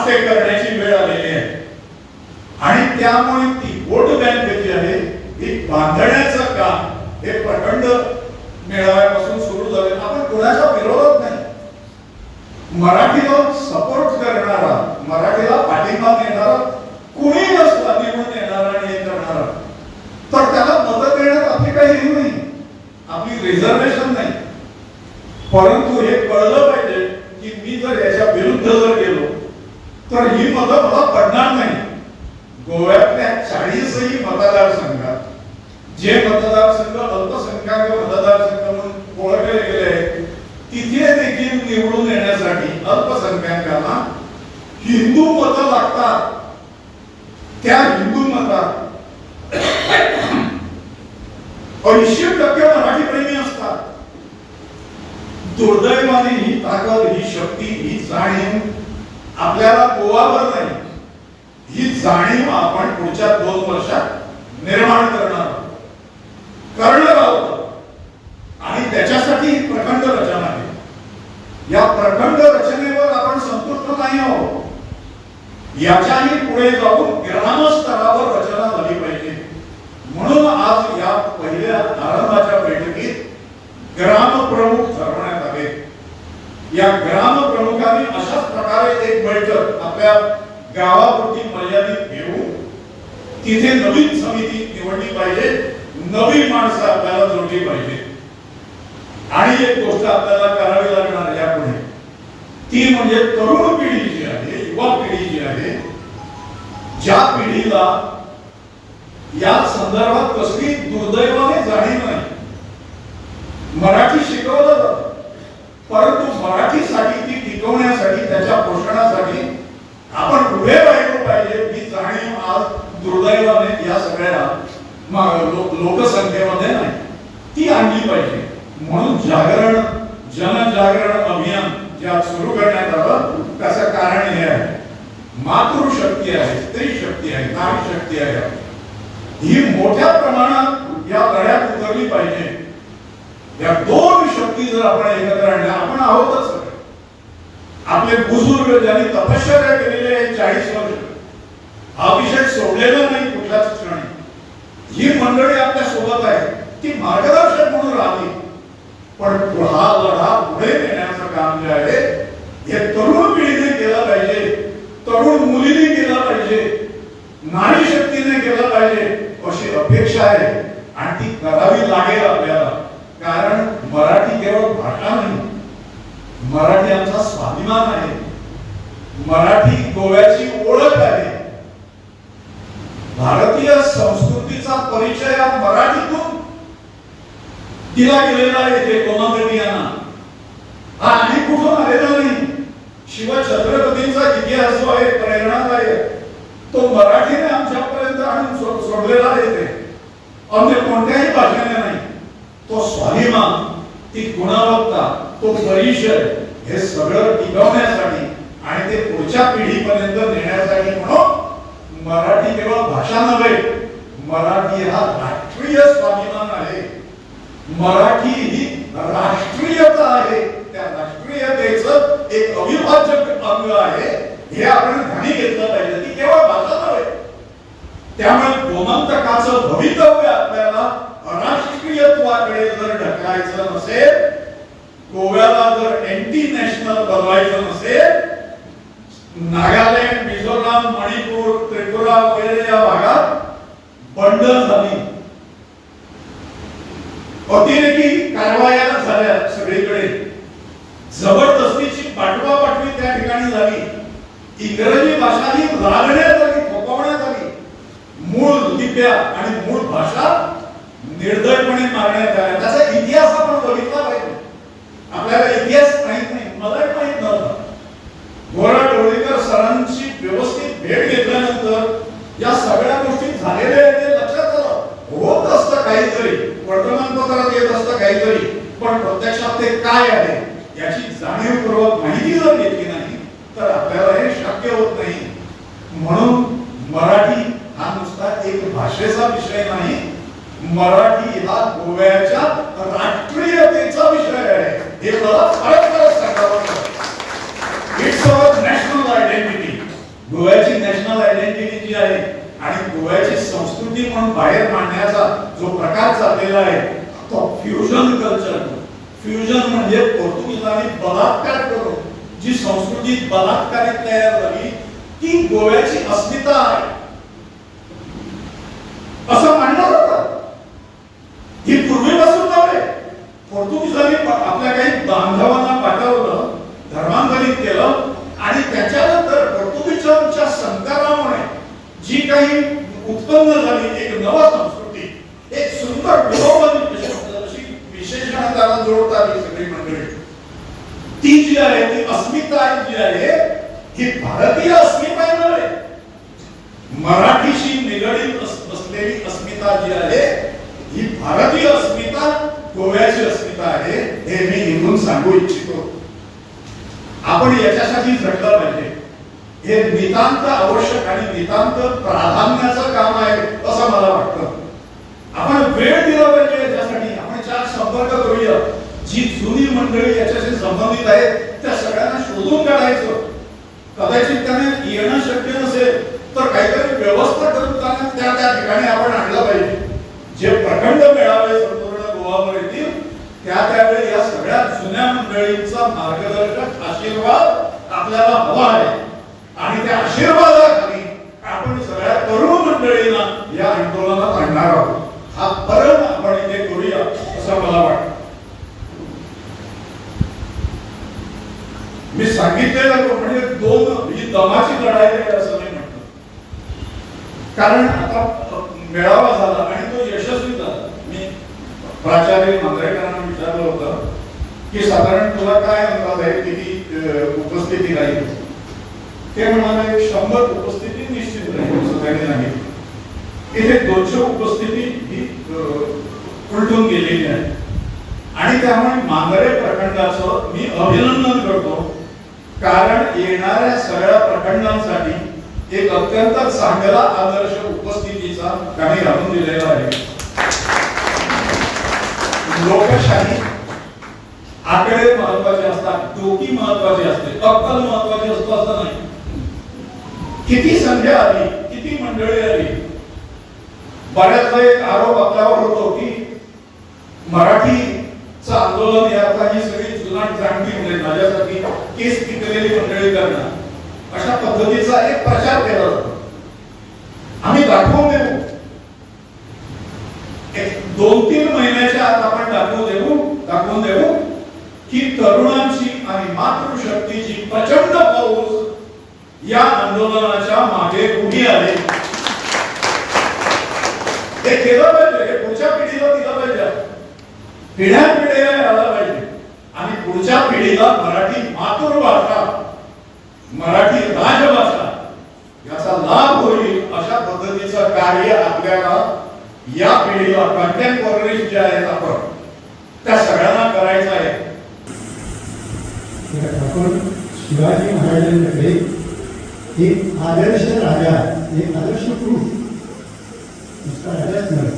आज ते करण्याची वेळ आलेली आहे आणि त्यामुळे ती वोट बँक जी आहे ती बांधण्याचं काम हे प्रखंड मेळाव्यापासून सुरू झाले. आपण कोणाच्या विरोधात नाही, मराठीला सपोर्ट करणारा, मराठीला पाठिंबा देणारा कोणी नसला निवडून येणारा आणि हे करणारा तर त्याला मदत देण्यात आपली काही हे नाही, आपली रिझर्वेशन नाही. परंतु हे कळलं पाहिजे की मी जर याच्या विरुद्ध जर गेलो तर ही मतं मला पडणार नाही. गोव्यातल्या 40ही मतदारसंघात जे मतदारसंघ अल्पसंख्याक मतदारसंघ म्हणून ओळखले गेले आहेत तिथे देखील निवडून येण्यासाठी अल्पसंख्याकांना हिंदू मतं लागतात. त्या हिंदू मतात 80% मराठी प्रेमी असतात. दुर्दैवाने ही ताकद, ही शक्ती, ही जाणीव आपल्याला गोवावर नाही, ही जाणीव आपण पुढच्या 2 वर्षात निर्माण करणार आहोत आणि त्याच्यासाठी प्रखंड रचना आहे. या प्रखंड रचनेवर आपण संतुष्ट नाही आहोत. याच्याही पुढे जाऊन ग्रामस्तरावर रचना झाली पाहिजे. म्हणून आज या पहिल्या आरंभाच्या बैठकीत ग्रामप्रमुख ठरवण्यात आले. या ग्रामप्रमुखांनी अशाच प्रकारे एक बैठक आपल्या गावापुरती मर्यादित घेऊन तिथे नवीन समिती निवडली पाहिजे, नवी माणसं आपल्याला जोडली पाहिजे. आणि एक गोष्ट आपल्याला करावी लागणार यापुढे, ती म्हणजे तरुण पिढी जी आहे, युवा पिढी जी आहे, ज्या पिढीला या संदर्भात कसली दुर्दैवाने जाणीव नाही. मराठी शिकवलं जातं परंतु मराठीसाठी ती टिकवण्यासाठी, त्याच्या पोषणासाठी आपण उभे राहिलो पाहिजे. ही जाणीव आज दुर्दैवाने या सगळ्या लोकसंख्येमध्ये नाही, ती आणली पाहिजे. म्हणून जागरण, जनजागरण अभियान ज्या सुरू करण्यात आलं त्याचं कारण हे आहे, मातृशक्ती आहे, स्त्री शक्ती आहे, नारी शक्ती आहे, ही मोठ्या प्रमाणात या लढ्यात उतरली पाहिजे. या 2 शक्ती जर आपण एकत्र आणल्या, आपण आहोतच सगळे. आपले बुजुर्ग ज्यांनी तपश्चर्या केलेली आहे 40 वर्ष, हा विषय सोडलेला नाही कुठल्याच क्षणी. ही मंडळी आपल्या सोबत आहे, ती मार्गदर्शक म्हणून राहतील. पण हा लढा पुढे नेण्याचं काम जे आहे हे तरुण पिढीने केलं पाहिजे, तरुण मुलीने केलं पाहिजे, नारी शक्तीने केलं पाहिजे अशी अपेक्षा आहे आणि ती करावी लागेल आपल्याला. कारण मराठी केवळ भाषा नाही, मराठी आमचा स्वाभिमान आहे, मराठी गोव्याची ओळख आहे. भारतीय संस्कृतीचा परिचय हा मराठीतून दिला गेलेला आहे. ते कोणाकडे हा आणि कुठून आलेला नाही. शिवछत्रपतींचा इतिहास जो आहे प्रेरणादायक, तो मराठीने आमच्यापर्यंत आणून सोडलेला आहे. ते अन्य कोणत्याही भाषेने नाही. तो स्वाभिमान, ती गुणवत्ता, तो परिचय हे सगळं टिकवण्यासाठी आणि ते पुढच्या पिढीपर्यंत नेण्यासाठी म्हणून मराठी केवळ भाषा नव्हे, मराठी हा राष्ट्रीय स्वाभिमान आहे. मराठी ही राष्ट्रीयता आहे. त्या राष्ट्रीयतेचं एक अविभाज्य अंग आहे. हे आपण ध्यानी घेतलं पाहिजे. ती केवळ भाषा नव्हे. त्यामुळे गोमंतकाचं भवितव्य आपल्याला राष्ट्रीयत्वाकडे जर ढकलायचं नसेल, गोव्याला जर एंटी नॅशनल बनवायचं नसेल, नागालँड, मिझोराम, मणिपूर, त्रिपुरा वगैरे या भागात बंड झाली, अतिरेकी कारवाया झाल्या, सगळीकडे जबरदस्तीची पाठवापाठवी त्या ठिकाणी झाली, इंग्रजी भाषा ही लागण्यात आली, थोपवण्यात आली, मूळ लिप्या आणि मूळ भाषा निर्दयपणे मारण्यात आल्या. त्याचा इतिहास आपण बघितला पाहिजे. आपल्याला इतिहास माहित नाही, मला माहित नव्हता. गोरा डोळीकर सरांची व्यवस्थित भेट घेतल्यानंतर या सगळ्या गोष्टी झालेल्या आहेत हे लक्षात आलं. होत असतं काहीतरी, वर्तमानपत्रात येत असतं काहीतरी, पण प्रत्यक्षात ते काय आहे याची जाणीवपूर्वक माहिती जर घेतली नाही तर आपल्याला हे शक्य होत नाही. म्हणून मराठी हा नुसता एक भाषेचा विषय नाही, मराठी हा गोव्याच्या राष्ट्रीयतेचा विषय आहे. हे मला खरंच सांगावं. It's our national identity. Frankly जी आहे आणि गोव्याची संस्कृती म्हणून बाहेर मांडण्याचा जो प्रकार चाललेला आहे तो फ्युजन कल्चर. फ्युजन म्हणजे पोर्तुगीजांनी बलात्कार करून जी संस्कृती बलात्कारित तयार झाली ती गोव्याची अस्मिता आहे असं मानलं जातं. ही पूर्वीपासून नव्हे. पोर्तुगीजांनी आपल्या काही बांधवांना पाठवलं, धर्मांतरित केलं आणि त्याच्यानंतर पोर्तुगीजांच्या संकरामुळे जी काही उत्पन्न झाली एक नवा संस्कृती, एक सुंदर ग्लोबल विशेषण त्याला जोडतात ही सगळी मंडळी. ती जी आहे ती अस्मिता जी आहे ही भारतीय अस्मिता नव्हे, मराठीशी निगडीत असलेली अस्मिता जी आहे ही भारतीय अस्मिता, गोव्याची अस्मिता आहे हे मी इथून सांगू इच्छितो. आपण याच्यासाठी झटलं पाहिजे. हे नितांत आवश्यक आणि नितांत प्राधान्याचं काम आहे असं मला वाटतं. आपण वेळ दिला पाहिजे याच्यासाठी. आपण चार संपर्क करूया. जी जुनी मंडळी याच्याशी संबंधित आहेत त्या सगळ्यांना शोधून काढायचं. कदाचित त्याने येणं शक्य नसेल तर काहीतरी व्यवस्था करून त्यांना त्या ठिकाणी आपण आणलं पाहिजे. जे प्रखंड मेळावे संपूर्ण गोवावर येतील त्यावेळी या सगळ्या जुन्या मंडळींचा मार्गदर्शक आशीर्वाद आपल्याला हवा आहे आणि त्या आशीर्वादाखाली आपण सगळ्या तरुण मंडळींना या आंदोलनात आणणार आहोत. हा परम आपण इथे करूया असं मला वाटतं. मी सांगितलेलं म्हणजे ही दमाची लढाई आहे असं मी म्हणतो. कारण आता मेळावा झाला आणि तो यशस्वी झाला. मी प्राचार्य मांजरेकरांना विचारलं होतं की साधारण तुला काय अंदाज आहे किती उपस्थिती राहील. ते म्हणाले 100 उपस्थिती निश्चित राहील असं त्यांनी सांगितलं. इथे 200 उपस्थिती ही उलटून गेलेली आहे आणि त्यामुळे मांगरे प्रखंडाचं मी अभिनंदन करतो. कारण येणाऱ्या सगळ्या प्रखंडांसाठी एक अत्यंत चांगला आदर्श उपस्थितीचा त्यांनी घालून दिलेला आहे. लोकशाही आकडे महत्वाचे असतात, डोकी महत्वाची असते, अक्कल महत्वाची असतो असं नाही. किती संख्या आली, किती मंडळी आली. बऱ्याचदा एक आरोप आपल्यावर होतो की मराठीचं आंदोलन हे आता ही सगळी जुनाट जाणती म्हणजे माझ्यासाठी केस पिकलेली मंडळी करणार अशा पद्धतीचा एक प्रचार केला जातो. आम्ही दाखवून देऊ. एक 2-3 महिन्याच्या आत आपण दाखवून देऊ की तरुणांची आणि मातृशक्तीची प्रचंड पाऊस या आंदोलनाच्या मागे उभी आहे. हे केलं पाहिजे. हे पुढच्या पिढीला दिलं पाहिजे. पिढ्यानपिढ्या आलं पाहिजे आणि पुढच्या पिढीला मराठी मातृभाषा, मराठी राजभाषा याचा लाभ होईल अशा पद्धतीचं कार्य आपल्याला या पिढीला कंटेम्पोररीज जे आहेत आपण त्या सगळ्यांना करायचं आहे. आपण शिवाजी महाराजांकडे एक आदर्श राजा, एक आदर्श पुरुष नुसता राजाच नाही,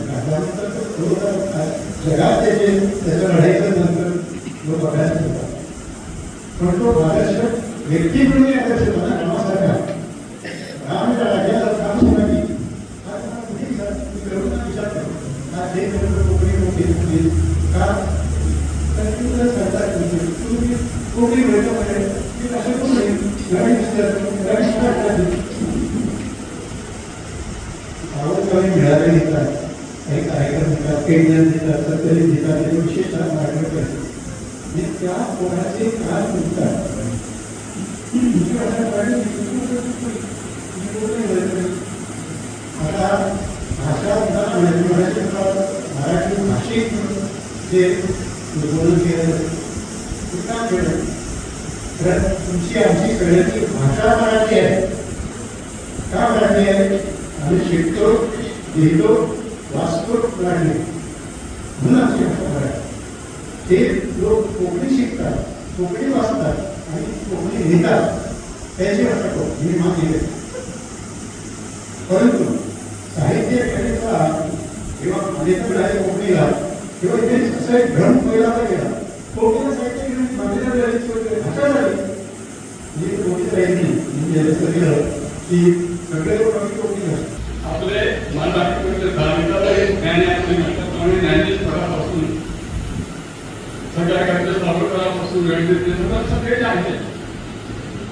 जगात त्याच्या लढाईचं नंतर लोक बघायला होता. पण तो आदर्श व्यक्ती म्हणून आदर्श होता ना. रामासारखा राम राजाला काम शिवाजी विचार का कोकणी मिळाले देतात, काही कार्यक्रम देतात, काही ज्ञान देतात, सरकारी देतात, त्याचे विशेष मार्ग करतात. त्या कोणाचे काय म्हणतात आता भाषा मराठी भाषिक जे बोलून केलं कुठला केलं तर तुमची आमची सगळ्याची भाषा मराठी आहे. का मराठी आहे? आम्ही शिकतो, लिहितो, वाचतो मराठी म्हणून आमची भाषा मराठी. ते लोक कोकणी शिकतात, कोकणी वाचतात आणि कोकणी लिहितात, त्याची भाषा कोकणी मागणी. परंतु साहित्य क्षेत्राचा किंवा लेखक आहे कोकणीला किंवा इथे असा एक भ्रम पहिला गेला. कोकणी साहित्य भाषा झाली म्हणजे कोकणी साहित्य म्हणजे की सगळे लोक कमी कोणी नसतात. आपले मराठीमध्ये धार्मिकाचे ज्ञानी आपले म्हणतात ज्ञानी स्थळापासून सगळ्या सावरकरापासून गणित सगळे आहे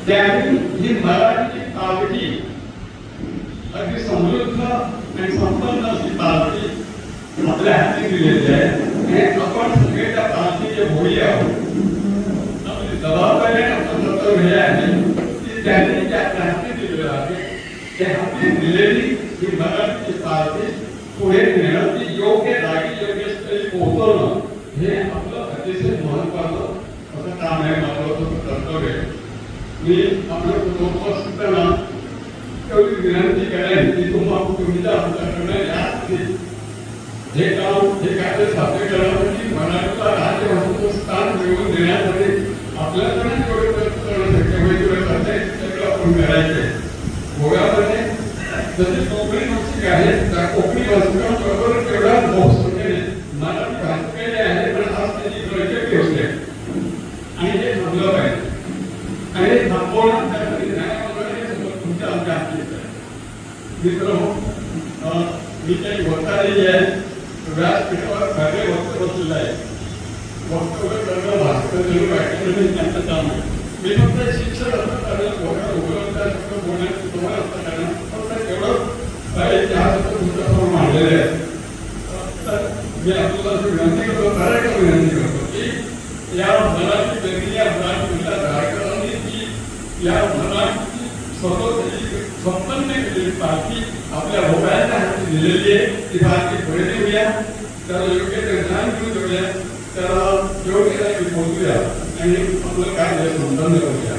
त्यांनी ही मराठी तालठी अगदी समृद्ध आणि संपन्न अशी तालठी आपल्या हाती दिलेली आहे आणि आपण सगळे त्या तालठीचे भोई आहोत. आपली जबाबदारी आपण कर्तव्य हे आहे की त्यांनी ज्या हाती दिलेलं आहे त्या हाती दिलेली ही मराठीची तालठी पुढे नेणं ती योग्य जागी योग्य स्थळी पोहोचवणं हे आपलं अतिशय महत्वाचं असं काम आहे, महत्वाचं कर्तव्य आहे. मी आपल्या कुटुंबासुद्धा एवढी विनंती करेन की तुमच्या आमच्याकडनं या हे काम हे कार्य साध्य करण्यासाठी मराठीला राज्यभाषेचं स्थान मिळवून देण्यासाठी आपल्याकडे जेवढे प्रयत्न करणं शक्य होईल तेवढं करता सगळं आपण करायचंय. गोव्यामध्ये जसे कोकणी भाषिक आहेत त्या कोकणी भाषिकांबरोबर तेवढ्या बहुसंख्येने मराठी भाषिक आहे पण आज त्यांची प्रगती ठेवली आणि हे थांबलं पाहिजे आणि थांबवणं त्यासाठी तुमच्या आमच्या हाती मित्र मी काही वक्तारी आहे व्यासपीठावर खरे वक्त बसलेलं आहे. वक्तव्य करणं भाषण करणं त्यांचं काम आहे. मी फक्त शिक्षक असं कारण बोलण्याचं तुम्हाला असं कारण फक्त एवढं काही इतिहास तुमच्यासमोर मांडलेले आहे. तर मी आपल्याला विनंती करतो खरं विनंती करतो की या मराठी व्यक्ती या मराठीच्या धारकरांनी जी या मराठी स्वतःची संपन्न केलेली पार्टी आपल्या भोगायच्या हाती दिलेली आहे ती पार्टी पुढे देऊया, त्याला योग्य ते ज्ञान घेऊन देऊया, त्याला योग्य जागी पोहोचूया आणि आपलं कार्य संपन्न करूया.